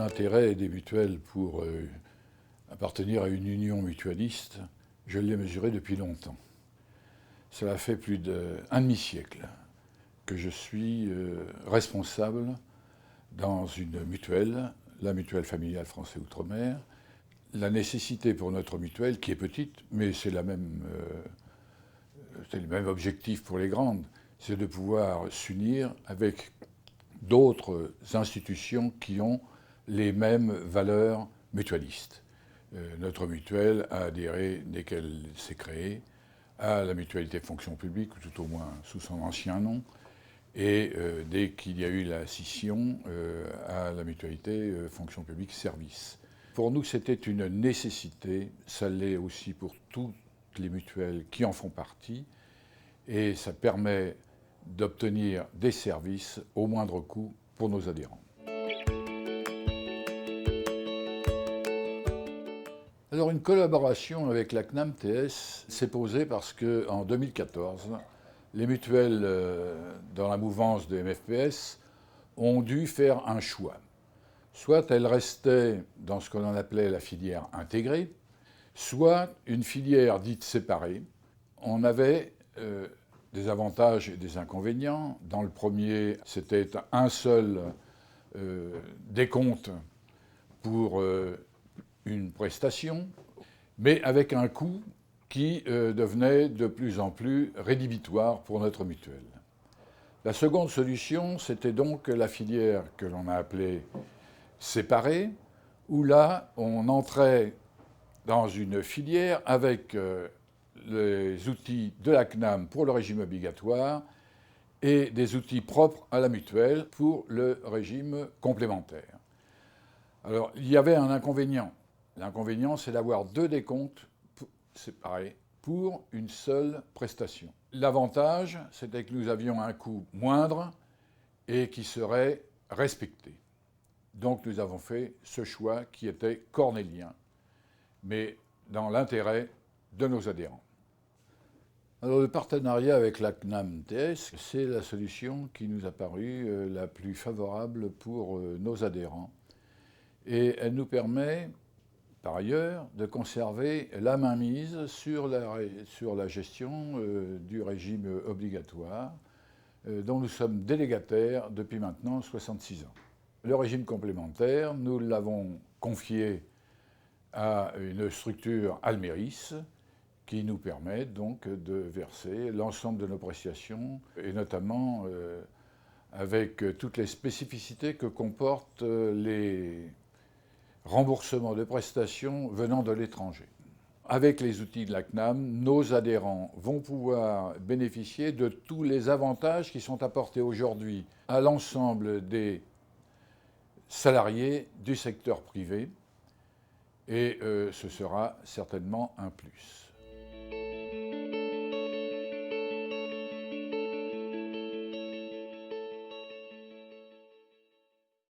L'intérêt des mutuelles pour appartenir à une union mutualiste, je l'ai mesuré depuis longtemps. Cela fait plus d'un demi-siècle que je suis responsable dans une mutuelle, la mutuelle familiale Français Outre-mer. La nécessité pour notre mutuelle, qui est petite, mais c'est le même objectif pour les grandes, c'est de pouvoir s'unir avec d'autres institutions qui ont les mêmes valeurs mutualistes. Notre mutuelle a adhéré, dès qu'elle s'est créée, à la mutualité fonction publique, ou tout au moins sous son ancien nom, et dès qu'il y a eu la scission, à la mutualité fonction publique service. Pour nous, c'était une nécessité, ça l'est aussi pour toutes les mutuelles qui en font partie, et ça permet d'obtenir des services au moindre coût pour nos adhérents. Alors une collaboration avec la CNAM-TS s'est posée parce qu'en 2014, les mutuelles dans la mouvance de MFPS ont dû faire un choix. Soit elles restaient dans ce que l'on appelait la filière intégrée, soit une filière dite séparée. On avait des avantages et des inconvénients. Dans le premier, c'était un seul décompte pour une prestation, mais avec un coût qui devenait de plus en plus rédhibitoire pour notre mutuelle. La seconde solution, c'était donc la filière que l'on a appelée séparée, où là, on entrait dans une filière avec les outils de la CNAM pour le régime obligatoire et des outils propres à la mutuelle pour le régime complémentaire. Alors, il y avait un inconvénient. L'inconvénient, c'est d'avoir deux décomptes séparés pour une seule prestation. L'avantage, c'était que nous avions un coût moindre et qui serait respecté. Donc nous avons fait ce choix qui était cornélien, mais dans l'intérêt de nos adhérents. Alors le partenariat avec la CNAM-TS, c'est la solution qui nous a paru la plus favorable pour nos adhérents. Et elle nous permet, par ailleurs, de conserver la mainmise sur la gestion du régime obligatoire, dont nous sommes délégataires depuis maintenant 66 ans. Le régime complémentaire, nous l'avons confié à une structure Alméris, qui nous permet donc de verser l'ensemble de nos prestations, et notamment avec toutes les spécificités que comportent les remboursements de prestations venant de l'étranger. Avec les outils de la CNAM, nos adhérents vont pouvoir bénéficier de tous les avantages qui sont apportés aujourd'hui à l'ensemble des salariés du secteur privé, et ce sera certainement un plus.